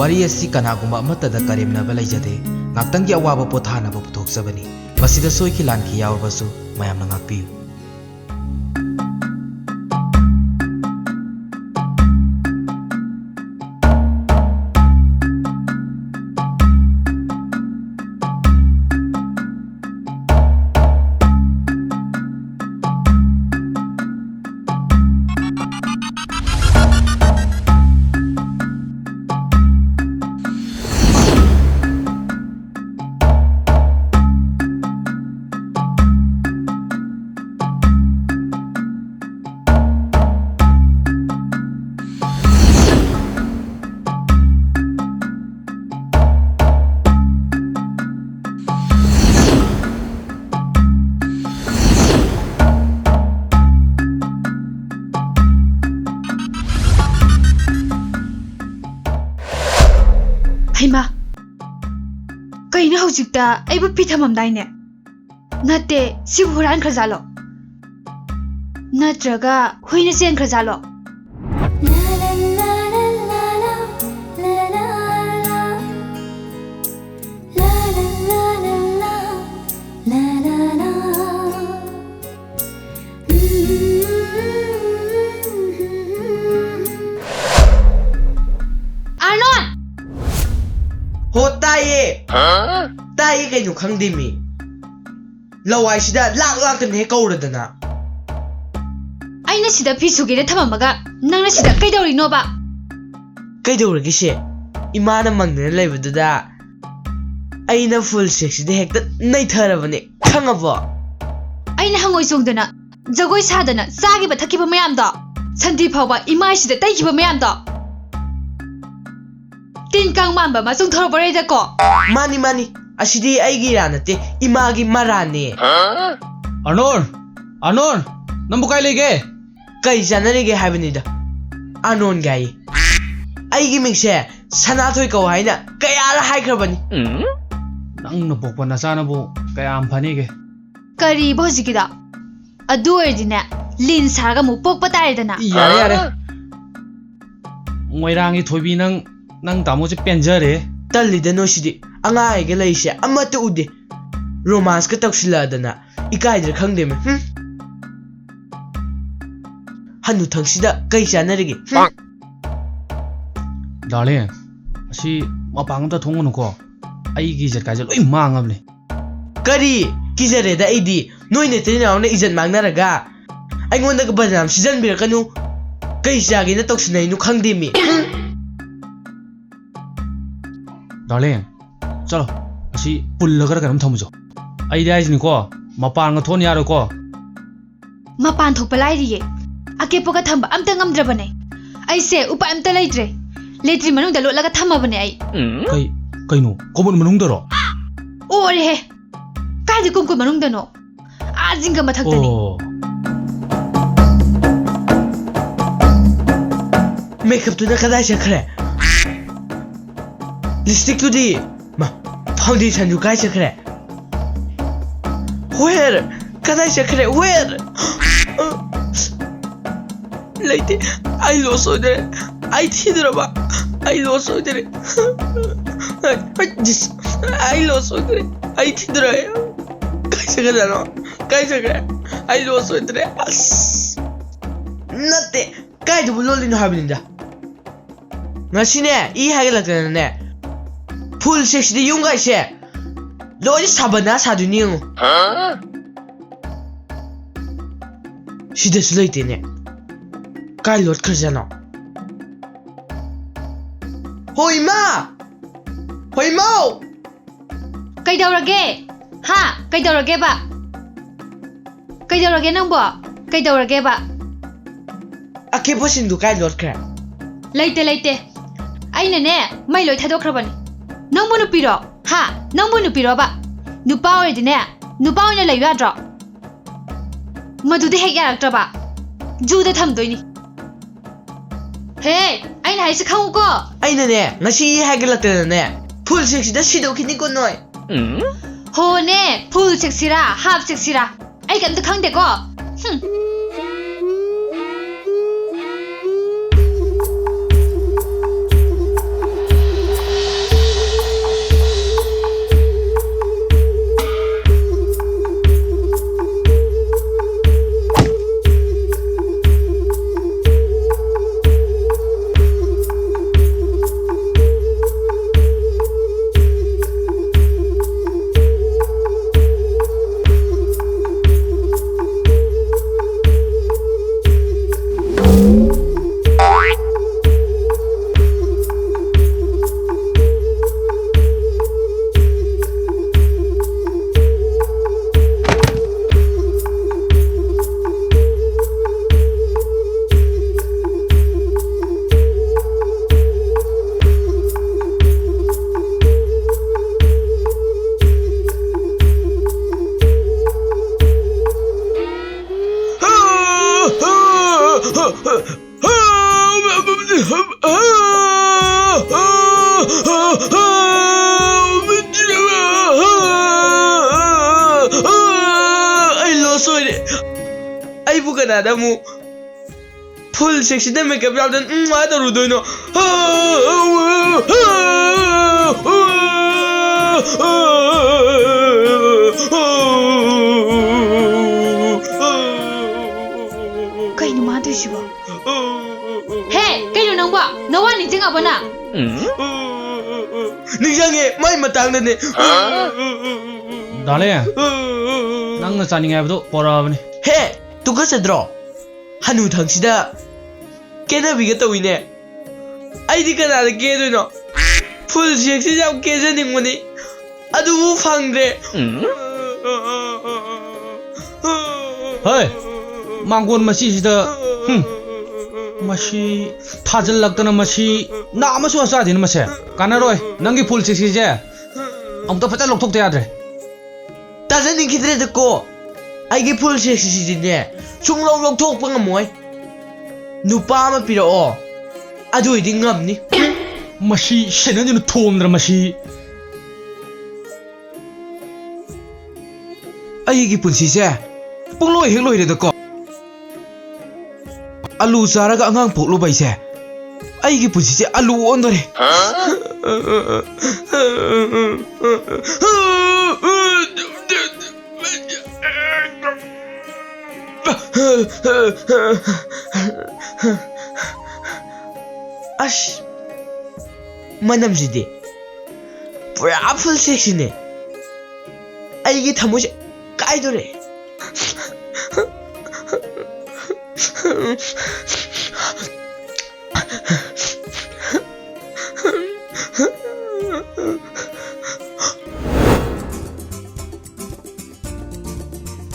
Wari asi kanaguma amatada karemnaba laijade ngaktangi awaba pothanaba puthokjabani masida soiki lanki yawbasu mayamna ngakpiyu Haima, kay na hujikta ay ba pithamam daine? Nate si huran khajalo. Natraga hui na sen khajalo. Taye taye kay nu khangdimi lawai sida lak tan he kauradana aina sida pisuge de thamamaga nangna sida kaidori no ba kaidoragi se imana mangna leibuda aina full sex de hekta nai tharabane khangabo aina hangoi songdana jagoi sadana sagi ba thakiba mayam da sandi phawba imai sida taikiba mayam da Tin kang mamba masung thoro bare da ko mani asidi aigi ranate imagi marane anon nambu kai lege kai janarege haibinida anon gai aigi mingse sanathoi ko haina kayara haikrabani nang no pokpa na sana bu kayam phani ge kari bhojikida adu erdina lin sarga mu pokpa taredana yare moirangi thoibi nang tamo je penjare talida no sidi anga ege laise amata ude romance ka tawsiladana ikaidra khangdeme hanu thangsida kai chanarege darling asi mapang ta thongunu ko ai gi jet ka je loi mangable kari kijare da idi noine tina na ijat mangnaraga aingonda ka badam season bir kanu kai chage na tawsinai nu khangdeme darling chalo asi pullagar karam thamujo ai dai ni ko mapan ga thon yaro ko mapan thok palai riye ake poga thamba amta ngamdrabane ai se upa amta leitre letri manung da lolaga thamabane ai kaino kobun manung daro ore he kai di kumku manung dano ajinga mathakdani makeup tu na kadai chakre lipstick tu di ma foundation tu kai chakre where kadai chakre where laite I lost order I thidra ba I lost order I lost order I thidra kai chakre no kai chakre I lost order as natte kai du lolin habinda ngasine I hagalakana ne full sex di yung guys loi sabana saduni sida sulaite ne kai lot khajana hoi ma kai daurage ha kai daurage ba kai daurage nang bo kai daurage ba ake bosin du kai lot kra leite aina ne mai loi thadokrabani nangbu nupiro ha nangbu nupiro ba nupa oidine nupa oina lei yadro madude hek yaraktra ba juda thamdoini he aina haise khangu ko aina ne ngasi hagalakana ne full sex da sido kini ko noi ho ne full sex sira half sex sira ai kan ta khangde ko Ai lo soi de. Ai bukan ada mu. Full section da makeup yaw dan da ru doi no. Kai nu ma du shi ba. Hey, kai nu nang ba? Na wa ni jing ba na? Ni jang e mai matang da ne. Darling, nang chani ngai bdo pora bani. He, tu ka sadro. Hanu thang sida. Kena biga tawine. Ai di kana da ke do no. Full section jam ke janing mani. Adu bu phangre. Hey, mangon masi sida. Masi thajal lagtana masi na amasu asa din mase. Kanaroi, nangi full section je. Amta pata lokthok te yadre. Ta janing kidre da ko. Ai ge full section si ne. Chung long long thok pa ngamoy. Nupa ma pira o. Adu idi ngam ni. Masi shenan jinu thomdra masi. Ai gi punsi se. Pungloi hekloi de ko. Alu saraga angang poklo bai se. Ai gi punsi se alu ondore. Ash manam jide. Pura full section ne. Ai gi thamoj kai dore.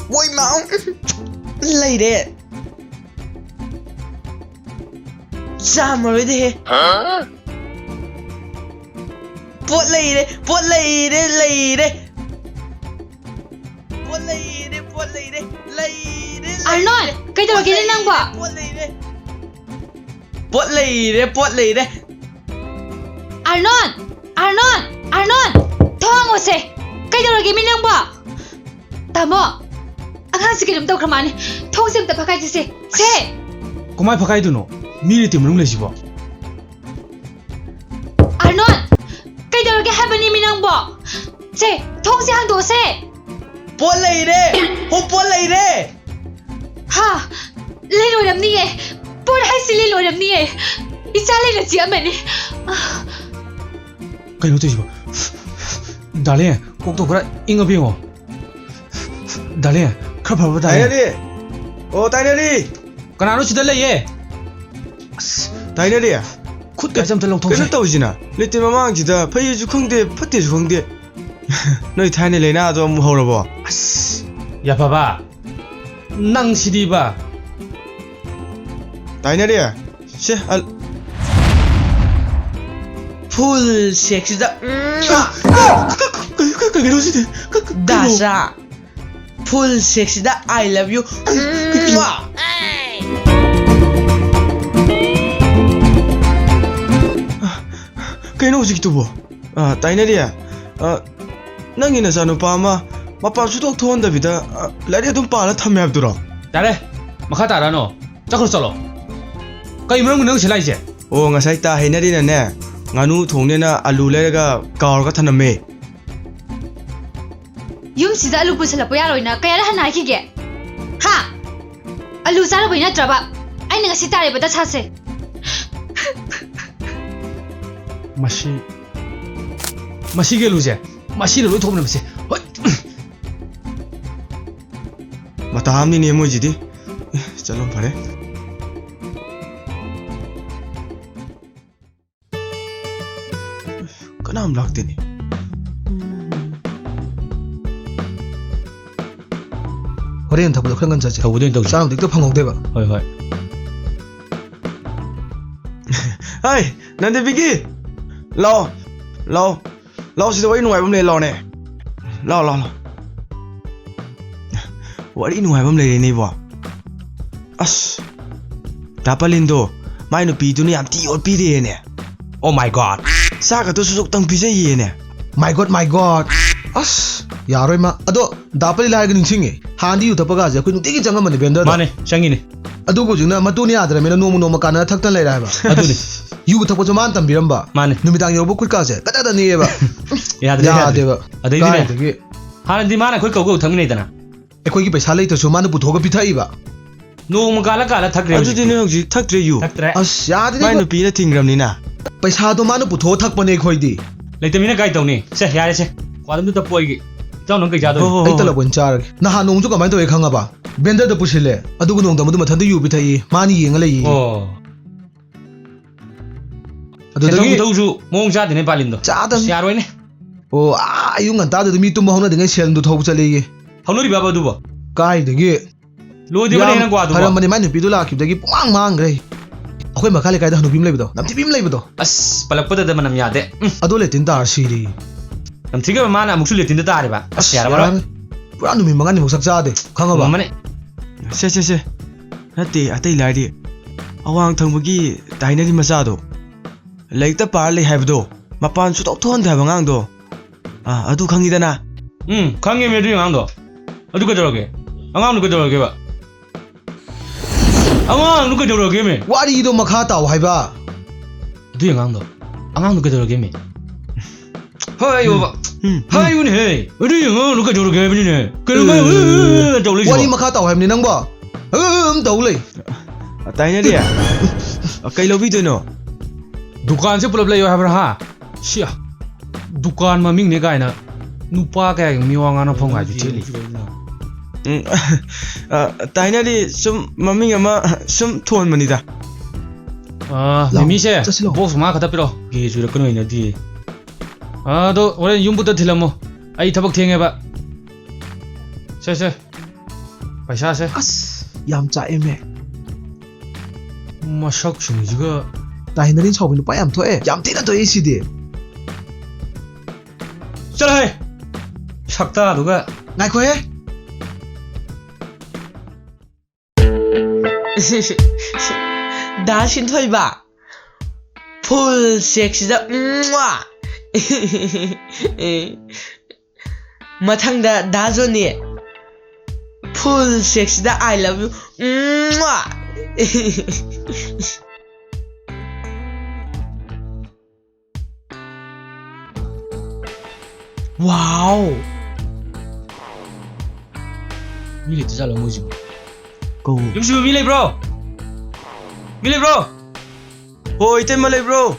Woi mau lay de. Jammer de. Pot lay de. Arnold, kai da ke nang ba? Pot lay de. Arnold, thong o se. Kai da ke mi nang ba? Tamo. Angang sikit dum taw khamani. Thong sem ta phakai se. Se. Kumai phakai du no. Miri tim rung le sibo. Arnold, kai da ke habani mi nang ba? Se, thong se hang do se. Pot lay de. Pot lay de. Ha, le lo ram ni e. Por hai si le lo ram ni e. Isa le na chi amani. Kai no te sibo. Darling, kok to kra inga bingo. Darling, khar phar ba dai. Tainari, oh Tainari, Kanano sida le ye. Tainari, Khut ka jam ta long thong kena se. tahu sih na, lihat memang kita, payah jukung deh, putih jukung deh. Noi Tainari lena atau muhau labo. Ya papa. Nang sidi ba. Tainari ya, sih, Full section da. kagak sih deh, Dasha. Full section da. I love you. kena usik tu bo. Tainari ya, nang ina sanu pama, mapa sudah tuan dah bida, lari tu pala thamnya abdura. Dare, makha ta ra no. Chakro chalo. Kai mrang nang selai je. Oh ngasai ta Tainari na ne, nganu thongnya na alu lari ka kawar ka thanam me. Yum sida alu pusala po yaro na kaya rahan ki ge. Ha. Alu sara bo ina traba. Ai nang si tare bata chase. Masi ge lu je. Masi lo thom na se. Mata hamni ni emo jadi, chalo pare. Kenapa melak ni? Horein thapdo khrangan chache Thawudin tawji. sang dik to phangok deba Hoi hoi. Hai, nanti Vicky, lau sih wari nuai bam le lau ne, lau, wari nuai bam le ni bo, Dapalindo mai no pi tu ni am ti ot pi de ne Oh my god. sa ka to susuk tang pi je ye ne My God. As, yaroi ma. Ado, dapali lai ganing singe. Handi yu tapaga ja, kuy nutigi janga mani benda da. Mane, sangini. Ado ko jingna matu ni adra mena nomu kana thaktan lai rai ba. Aduni. Yu thakpo man tam biramba. Mane. Numitang yobo kuy ka ja. Kada da ni ba. Yadre. ba. Adai Kai dine. de. Hanan di mana koi kau thangmi nei dana. Ekoi ki paisa lai ta so man puthoga pithai ba. No mugala kala thakre. adu din hoji thaktre yu Thaktre. As, ya de mai no pi na tingram ni na paisa do man putho thakpane khoi di. Leitamina gai tawni. Se yare se. Kwadam ta poigi. Chau nong kai ja do. Ai tala bon char. Na ha nong ju ka mai to e khanga ba. Benda da pusile. Adu ko nong da madu mathan yu pithai. Mani yenga lai. Oh. Adu da Tau su mong cha dine palindo. cha da. Yaroi ne. Oh, ayu nganta da mi tum hona dinga sel du thau chale ye. Haunori baba du ba. Kai de ge. Lo di ba ne kwa du Haram ba. mani mai pi du la ki da gi mang gre. Akhoi makhale kai da hanu bim lai bdo. Nam ti bim lai bdo. As palakpada da manam yade. Adu le tin tar siri. Nam thiga mana amuksu le tin da tare ba. As yara ba. Pura nu mi mangani muk sak cha de. Khanga ba. Mane. se nate atai lai di awang thangbugi dainari macha do leita par le habdo mapan su tok thon da bangang do adu khangi dana Khange me du yang do. Adu ka joroge. Angang nu ka joroge ba. Angang nu ka joroge me. Wari do makha taw hai ba. Adu yang do. Angang nu ka joroge me. Hai yo ba. Hai yun he. Adu yang nu ka joroge me ni ne. Ka ma jole Wari ji. makha taw hai ni nang ba. Taw lai. dainari kai lobi do no Dukan se pulap lai yo habra ha. Sia. Dukan ma ming ne kai na. Nupa ka miwanga na phonga ju chili. dainari sum maming ama sum thon mani da Mimi se Chasilo. box ma khata piro. Ge ju ra kono ina di. Do ore yum buta thilamo. Ai thabak thenge ba. Se. Paisa se. As, yam cha eme. Masak sing jiga Dainari chawin pa yam thoe. Yam tina to isi de. chal hai. Sakta duga. Ngai ko he. Da shin thoi ba full sex da mathang da zo ne full sex da I love you wow Mi le tsa lo moji. ko Yum su mi le bro. Mi le bro. hoi te malai bro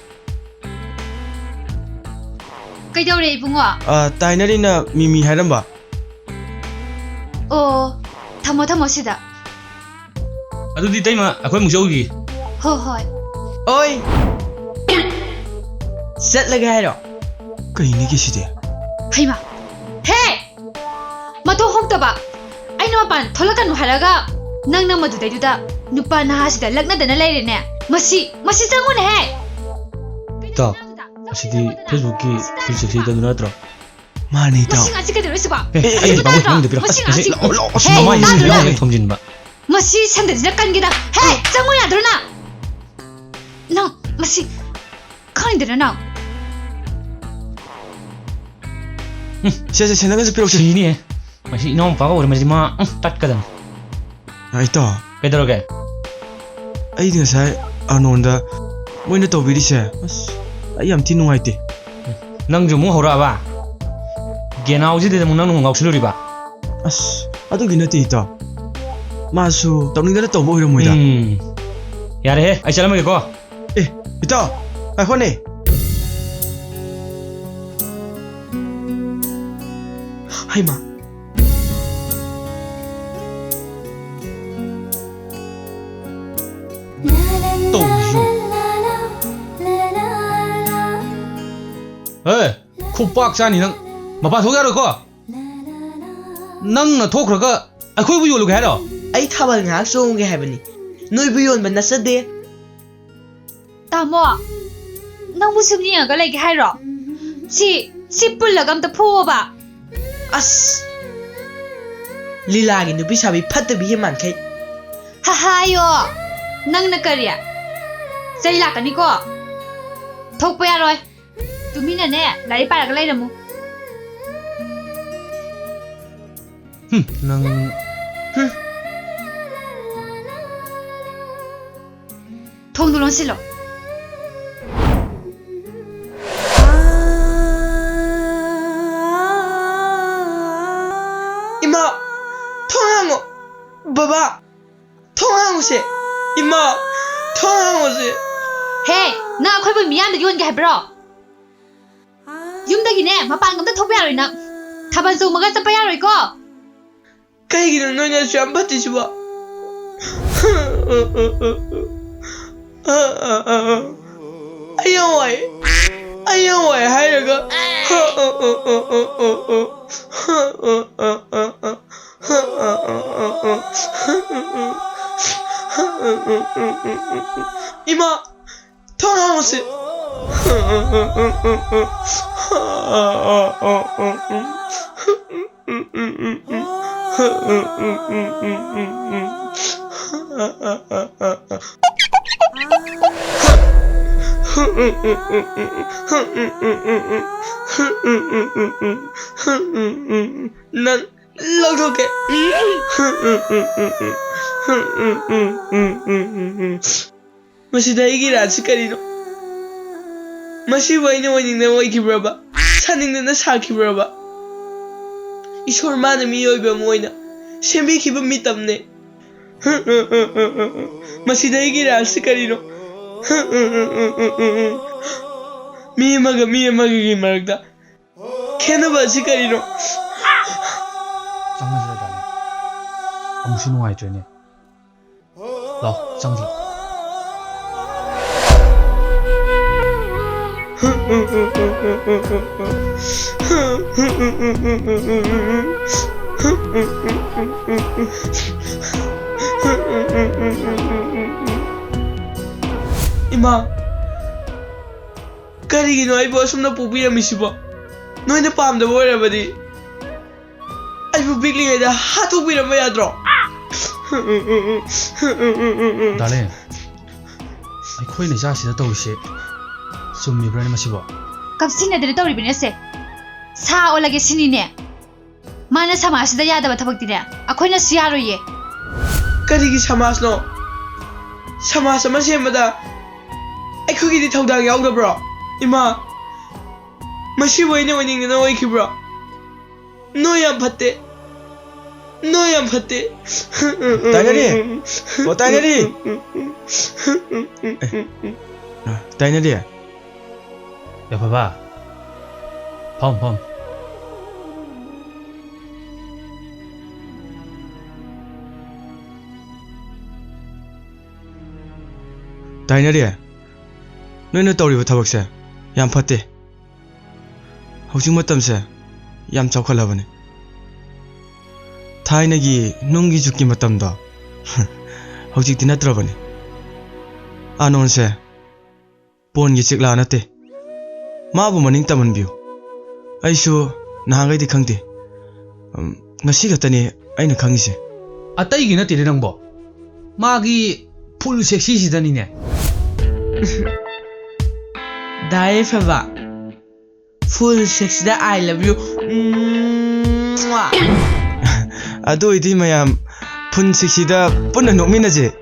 Kai dau re ibungo. dainari na mimi hairamba Oh, thamo sida. Adu di taima akhoi mu jogi. Hoi. oi set laga hai ro kai ni ki side Haima. Hey! Mato hokta ba. Ai no pan tholakanu haraga. Nang na madu dai du da. Nupa na ha sida lagna dana lai re ne. Masi changu ne he. Ta. Asidi Facebook ki full sex da duna tro. mani ta Masi ngasi ka de resi ba. Babu nang de pira. Masi ngasi. Hey, mama ta yi du da. le thomjin ba. Masi sanda jina kan gida. Hey, changu ya dro na. Nang masi kan de na. se na ga piro Si ni masih nom pa ko masih ma tat ka dang. ai ta Pedroge. ai din sai anonda moina to biri se ai am tin ngai te Nang ju mu hora ba. Genau ji de mu nang ngau sluri ba. adu gina ti ta masu tawning da to bo hira moida Yare he, ai chala ma ko. ita ai hone hai ma To ju. Hey, khupak cha ni nang mapa thok ya ro ko. Nang na thok ra ka ai khoi bu yu lu ga ro. ai thabal nga song ge hai bani noi bu yon ban na sa de Tamo. Nang bu sum ni ga lai ge hai ro. Si pul la gam ta pho ba. as lila gi nu bi sabi phat bi man khai Ha ha yo. ꯅꯪꯅ ꯀꯔꯤ ꯆꯩ ꯂꯥꯛꯀꯅꯤꯀꯣ ꯊꯣꯛꯄ ꯌꯥꯔꯣꯏ ꯇꯨꯃꯤꯟꯅꯅꯦ ꯂꯥꯏꯔꯤꯛ ꯄꯥꯔꯒ ꯂꯩꯔꯝꯃꯨ ꯅꯪ ꯊꯣꯡꯗꯨ ꯂꯣꯟꯁꯤꯜꯂꯣ 이마 통항어 봐봐 통항어세 이마 통항어세 ꯍꯦ ꯅꯪ ꯑꯩꯈꯣꯏꯕꯨ ꯃꯤꯌꯥꯝꯗ ꯌꯣꯟꯒꯦ ꯍꯥꯏꯕ꯭ꯔꯣ ꯌꯨꯝꯗꯒꯤꯅꯦ ꯃꯄꯥꯟ ꯑꯝꯇ ꯊꯣꯛꯄ ꯌꯥꯔꯣꯏ ꯅꯪ ꯊꯥꯕꯜ ꯆꯣꯡꯕꯒ ꯆꯠꯄ ꯌꯥꯔꯣꯏꯀꯣ 그이기는 너냐 안 받지지 봐 아야와이 하여가 이마 통하우스 난 럭럭해 마시다 이기라 아직까지도 마시 와이는 와이닝나 와이키브라바 사닝나 사키브라바 이솔만은 미여이바 모이나 셈비키브 미땀네 마시다 이기라 아직까지도 미에마가기 말다 캐나바 아직까지도 ꯆꯪꯉꯁꯤꯔ ꯗꯥꯔꯂꯤꯡ ꯑꯃꯨꯛꯁꯨ ꯅꯨꯡꯉꯥꯏꯇ꯭ꯔꯦꯅꯦ ꯂꯥꯛꯑꯣ ꯆꯪꯁꯤ 이마 그리기노 아이보 asumna pupiramisibo noina pamdaba oirabadi aibu biglingaida hatopiramba yadro darling ꯑꯩꯈꯣꯏꯅ ꯏꯆꯥꯁꯤꯗ ꯇꯧꯔꯤꯁꯦ ꯆꯨꯝꯃꯤꯕ꯭ꯔꯥꯅꯦ ꯃꯁꯤꯕꯣ ꯀꯞꯁꯤꯟꯅꯗꯅ ꯇꯧꯔꯤꯕꯅꯦ ꯁꯦ ꯁꯥ ꯑꯣꯜꯂꯒꯦ ꯁꯤꯅꯤꯅꯦ ꯃꯥꯅ ꯁꯃꯥꯖꯁꯤꯗ ꯌꯥꯗꯕ ꯊꯕꯛꯇꯤꯅꯦ ꯑꯩꯈꯣꯏꯅꯁꯨ ꯌꯥꯔꯣꯏꯌꯦ karigi samasno samas ama sembada ꯑꯩꯈꯣꯏꯒꯤꯗꯤ ꯊꯧꯗꯥꯡ ꯌꯥꯎꯗꯕ꯭ꯔꯣ 이마 마시보 이네 오닝나 오이키브라 너 ꯌꯥꯝ ꯐꯠꯇꯦ 너 ꯌꯥꯝ ꯐꯠꯇꯦ Tainari Tainari Tainari 야 봐봐 펌 Tainari noina tawriba thabakse yam phatte hojik matamse yam chawkhalabane thainagi nungi jukki matamda hojik dinatrabane anonse pongi chikla nate mabu maning tamanbiu aisu nahangai di khangde ngasi gatani aina khangise ꯑꯇꯩꯒꯤ ꯅꯠꯇꯦꯅꯦ ꯅꯪꯕꯣ ꯃꯥꯒꯤ ꯐꯨꯜ ꯁꯦꯛꯁꯤꯁꯤꯗꯅꯤꯅꯦ 다이 페바 full sexda I love you ado idi mayam phun siksida punna nokminaje